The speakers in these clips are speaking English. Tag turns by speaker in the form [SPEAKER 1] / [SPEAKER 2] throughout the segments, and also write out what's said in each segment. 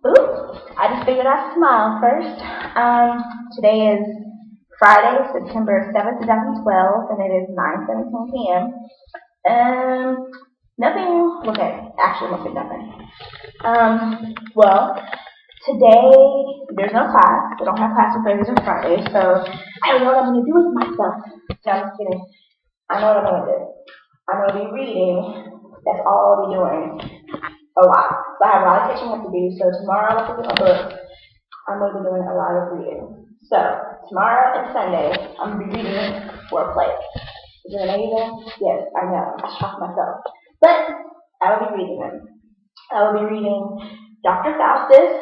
[SPEAKER 1] Ooh, I just figured I'd smile first. Today is Friday, September 7th, 2012, and it is 9:17 p.m. Nothing, okay, actually, mostly nothing. Well, today there's no class. I don't have class on Thursdays and Fridays, so I don't know what I'm going to do with myself. No, I'm just kidding. I know what I'm going to do. I'm going to be reading. That's all I'll be doing a lot. So I have a lot of catching up to do. So tomorrow I'm going to my book. I'm going to be doing a lot of reading. So tomorrow and Sunday I'm going to be reading for a play. Is it amazing? Yes, I know. I shocked myself. But I will be reading them. I will be reading Dr. Faustus.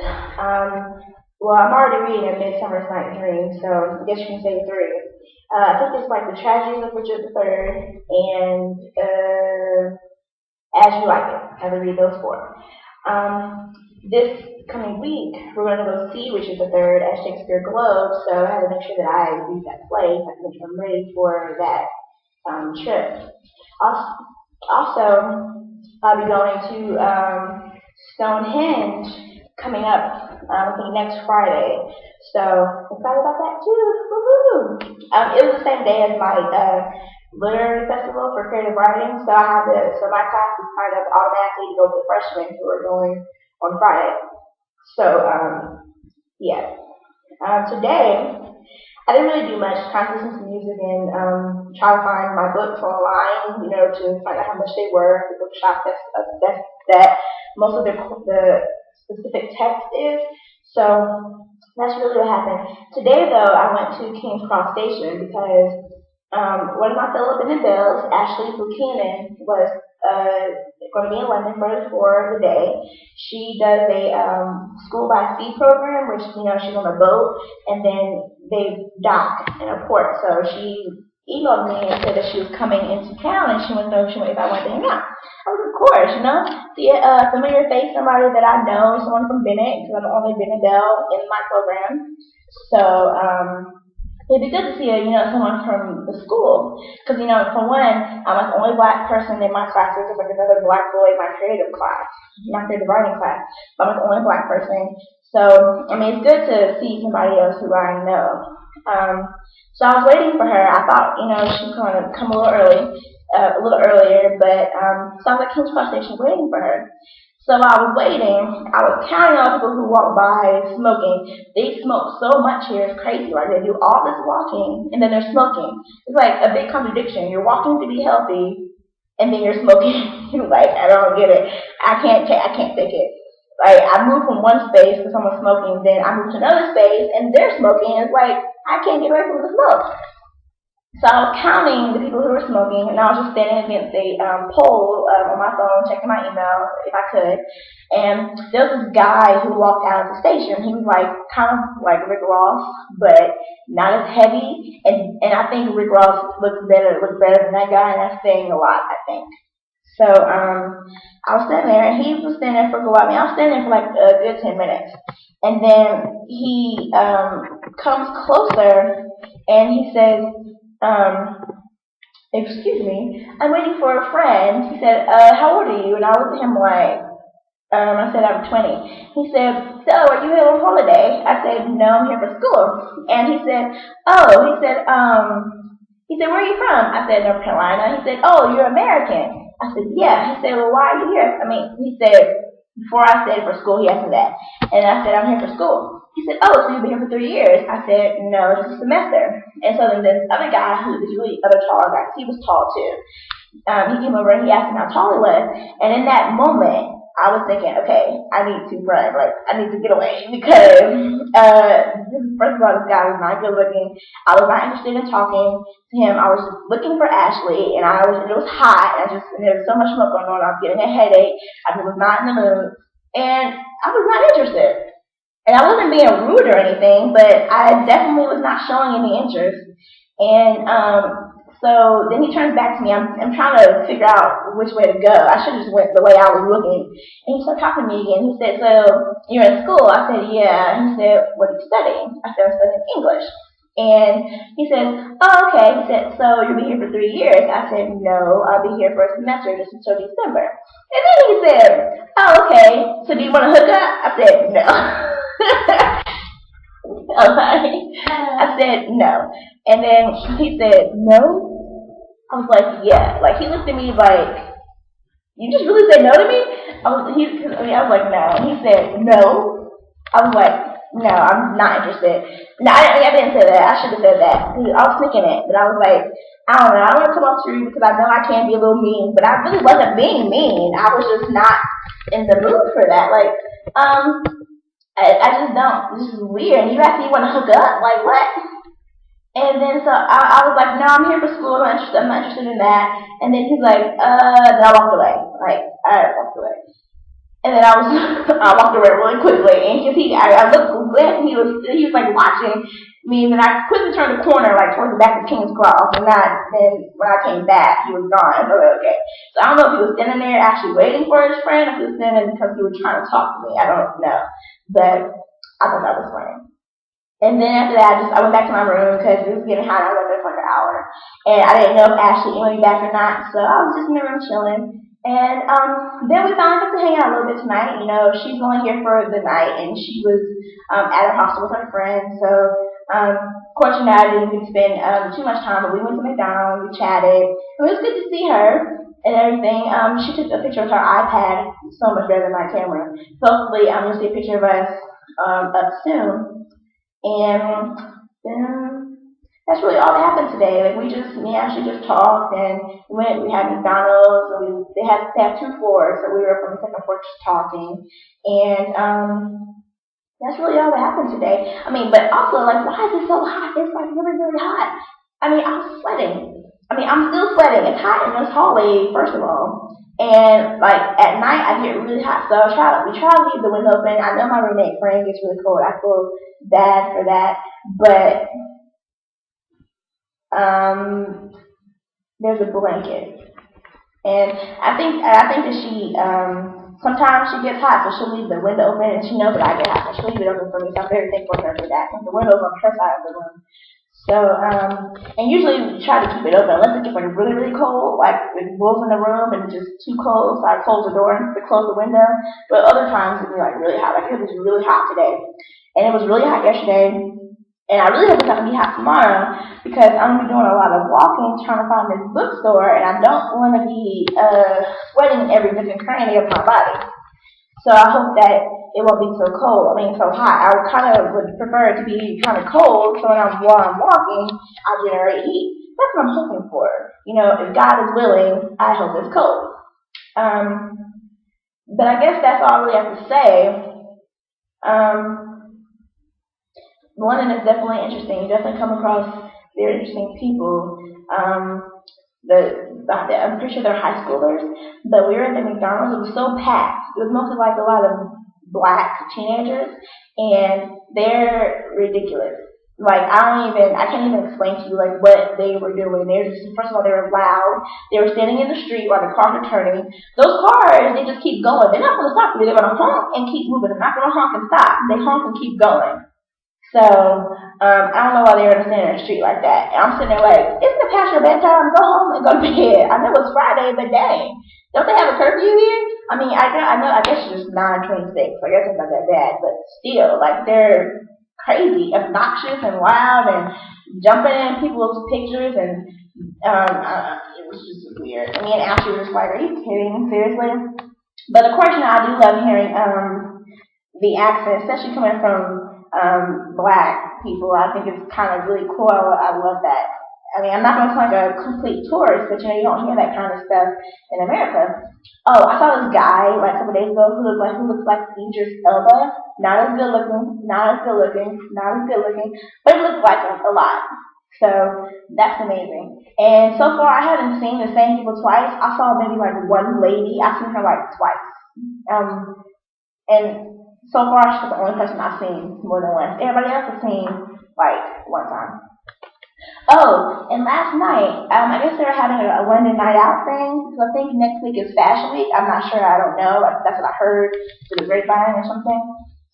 [SPEAKER 1] I'm already reading Midsummer's Night's Dream, so I guess you can say three. I think it's like The Tragedies of Richard III and As You Like It. I will read those four. This coming week, we're going to go see Richard III at Shakespeare Globe, so I have to make sure that I read that play. I have to make sure I'm ready for that trip. Also, I'll be going to Stonehenge coming up, I think next Friday. So excited about that too. Woohoo! It was the same day as my literary festival for creative writing, so so my class is kind of automatically to go to the freshmen who are going on Friday. So yeah. Today I didn't really do much. Kind of listen to music and try to find my books online, to find out how much they were. The bookshop that most of the specific text is. So that's really what happened. Today, though, I went to King's Cross Station because one of my fellow Benedels, Ashley Buchanan, was going to be in London for the day. She does a school by sea program, which she's on a boat, and then they dock in a port. So she emailed me and said that she was coming into town and she wanted to know if I wanted to hang out. I was, of course, see a familiar face, somebody that I know, someone from Bennett, because I'm the only Benedel in my program. So it'd be good to see someone from the school, because for one, I'm like the only black person in my class. There's like another black boy in my creative class, my creative writing class, but I'm like the only black person. So it's good to see somebody else who I know. So I was waiting for her. I thought she was going to come a little earlier, but so I was at King's Cross Station waiting for her. So while I was waiting, I was counting all the people who walk by smoking. They smoke so much here, it's crazy. Like, they do all this walking, and then they're smoking. It's like a big contradiction. You're walking to be healthy, and then you're smoking. Like, I don't get it. I can't take it. Like, I moved from one space because someone's smoking, then I moved to another space, and they're smoking, and it's like, I can't get away from the smoke. So I was counting the people who were smoking, and I was just standing against a pole on my phone, checking my email if I could. And there was this guy who walked out of the station. He was kind of like Rick Ross, but not as heavy. And I think Rick Ross looks better than that guy, and that's saying a lot, I think. So I was standing there, and he was standing there for a while. I was standing there for like a good 10 minutes. And then he comes closer, and he says, excuse me, I'm waiting for a friend. He said, how old are you? And I looked at him like, I said, I'm 20. He said, so are you here on holiday? I said, no, I'm here for school. And he said, where are you from? I said, North Carolina. He said, oh, you're American. I said, yeah. He said, well, why are you here? He said, before I said for school, he asked me that. And I said, I'm here for school. He said, oh, so you've been here for 3 years. I said, no, just a semester. And so then this other guy, who was really other taller guy, he was tall too. He came over and he asked me how tall he was. And in that moment, I was thinking, okay, I need to run. Like, I need to get away because, first of all, this guy was not good looking. I was not interested in talking to him. I was just looking for Ashley, and it was hot, and there was so much smoke going on. I was getting a headache. I was not in the mood, and I was not interested. And I wasn't being rude or anything, but I definitely was not showing any interest. And so then he turns back to me. I'm trying to figure out which way to go. I should have just went the way I was looking. And he started talking to me again. He said, so you're in school? I said, yeah. He said, what are you studying? I said, I'm studying English. And he said, oh, okay. He said, so you'll be here for 3 years? I said, no, I'll be here for a semester just until December. And then he said, oh, okay. so do you want to hook up? I said, no. Okay. I said, no. And then he said, no? I was like, yeah. Like, he looked at me like, you just really said no to me? I was like, no. And he said, no. I was like, no, I'm not interested. No, I didn't say that. I should have said that. I was thinking it, but I was like, I don't know. I want to come up to you because I know I can be a little mean, but I really wasn't being mean. I was just not in the mood for that. Like, I just don't. This is weird. And you asked me you want to hook up? Like, what? And then so I was like, no, I'm here for school. I'm not interested in that. And then he's like, then I walked away. Like, I walked away. And then I walked away really quickly, and I looked glad he was like watching me, and then I quickly turned the corner, like towards the back of King's Cross, and then when I came back, he was gone. I was like, okay. So I don't know if he was standing there actually waiting for his friend, or if he was standing because he was trying to talk to me. I don't know, but I thought that was funny. And then after that, I went back to my room because it was getting hot. I was there for like an hour, and I didn't know if Ashley emailed me back or not, so I was just in the room chilling. And then we finally got to hang out a little bit tonight. You know, she's only here for the night, and she was at her hostel with her friends. So, of course, you know, I didn't get to spend too much time, but we went to McDonald's, we chatted. It was good to see her and everything. She took a picture with her iPad, so much better than my camera. So hopefully, you'll see a picture of us up soon. And then that's really all that happened today. Like, me and Ashley just talked, and we had McDonald's, and they have 2 floors, so we were up on the second floor just talking. And that's really all that happened today. I mean, but also, like, why is it so hot? It's like really, really hot. I mean, I'm sweating. I mean, I'm still sweating. It's hot in this hallway, first of all. And like at night, I get really hot, so we try to leave the window open. I know my roommate friend gets really cold. I feel bad for that, but there's a blanket, and I think that she sometimes she gets hot, so she'll leave the window open, and she knows that I get hot, so she'll leave it open for me. So I'm very thankful for her for that. And the window's on her side of the room. So, and usually we try to keep it open unless it gets like really, really cold, like it wolves in the room and it's just too cold, so I close the door and close the window. But other times it'd be like really hot. Like it was really hot today, and it was really hot yesterday. And I really hope it's not gonna be hot tomorrow because I'm gonna be doing a lot of walking, trying to find this bookstore, and I don't want to be sweating every nook and cranny of my body. So I hope that it won't be so cold. I mean, so hot. I would prefer it to be kind of cold, so while I'm walking, I'll generate heat. That's what I'm hoping for. You know, if God is willing, I hope it's cold. But I guess that's all I really have to say. London is definitely interesting. You definitely come across very interesting people. I'm pretty sure they're high schoolers, but we were at the McDonald's. It was so packed. It was mostly like a lot of black teenagers, and they're ridiculous. Like I can't even explain to you like what they were doing. First of all, they were loud. They were standing in the street while the cars are turning. Those cars, they just keep going. They're not going to stop. They're going to honk and keep moving. They're not going to honk and stop. They honk and keep going. So, I don't know why they were standing in the street like that. And I'm sitting there like, isn't it past your bedtime? Go home and go to bed. I know it's Friday, but dang. Don't they have a curfew here? I mean, I guess it's just 9:26. So I guess it's not that bad. But still, like, they're crazy, obnoxious, and wild, and jumping in people's pictures, and it was just weird. And me and Ashley were just like, are you kidding? Seriously? But of course, you know, I do love hearing the accent, especially coming from black people. I think it's kind of really cool. I love that. I mean, I'm not going to sound like a complete tourist, but you know, you don't hear that kind of stuff in America. Oh, I saw this guy like a couple days ago who looks like Idris Elba. Not as good looking, but he looks like him a lot. So that's amazing. And so far, I haven't seen the same people twice. I saw maybe like one lady. I've seen her like twice. And so far, she's the only person I've seen more than once. Everybody else has seen like one time. Oh, and last night, I guess they were having a London night out thing. So I think next week is Fashion Week. I'm not sure. I don't know. That's what I heard through the grapevine or something.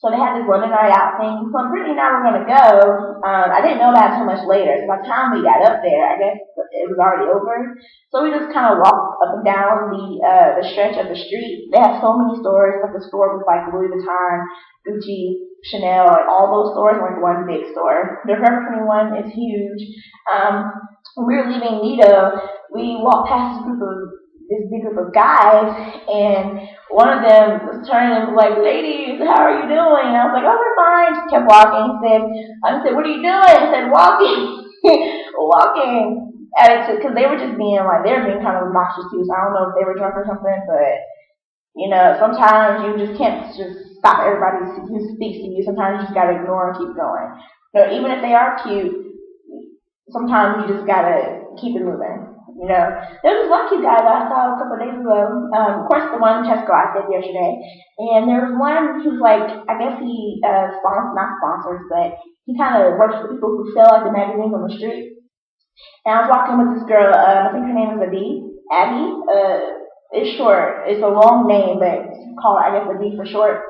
[SPEAKER 1] So they had this running night out thing. So Brittany and I were going to go. I didn't know about it until much later. So by the time we got up there, I guess it was already over. So we just kind of walked up and down the stretch of the street. They have so many stores. Like the store was like Louis Vuitton, Gucci, Chanel, like all those stores were like one big store. The Forever 21 is huge. When we were leaving Nido, we walked past this big group of guys, and one of them was turning and was like, "Ladies, how are you doing?" And I was like, "Oh, we're fine." Just kept walking. I said, "What are you doing?" I said, "Walking." Walking. Because they were just being like, they were being kind of obnoxious too, so I don't know if they were drunk or something, but, sometimes you just can't just stop everybody who speaks to you. Sometimes you just gotta ignore and keep going. Even if they are cute, sometimes you just gotta keep it moving. There was one cute guy that I saw a couple of days ago. Of course, the one Tesco I did yesterday, and there was one who's like, I guess he not sponsors, but he kind of works with people who sell like the magazines on the street. And I was walking with this girl. I think her name is Abby. It's short. It's a long name, but it's called, I guess, Abby for short.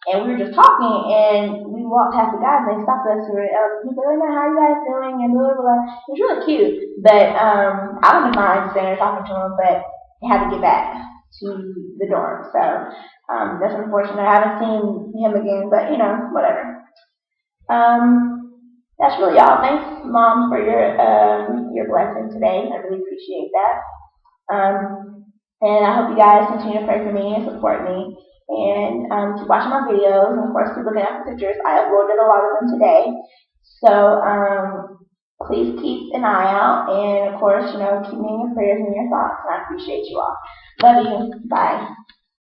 [SPEAKER 1] And we were just talking, and we walked past the guys, and they stopped us. He said, "Oh, how are you guys doing?" And blah, blah, blah. It was really cute. But I wouldn't mind standing there talking to him, but I had to get back to the dorm. So that's unfortunate. I haven't seen him again, but, whatever. That's really all. Thanks, Mom, for your blessing today. I really appreciate that. And I hope you guys continue to pray for me and support me. And keep watching my videos. And, of course, keep looking at the pictures. I uploaded a lot of them today. So please keep an eye out. And, of course, keep me in your prayers and your thoughts. And I appreciate you all. Love you. Bye.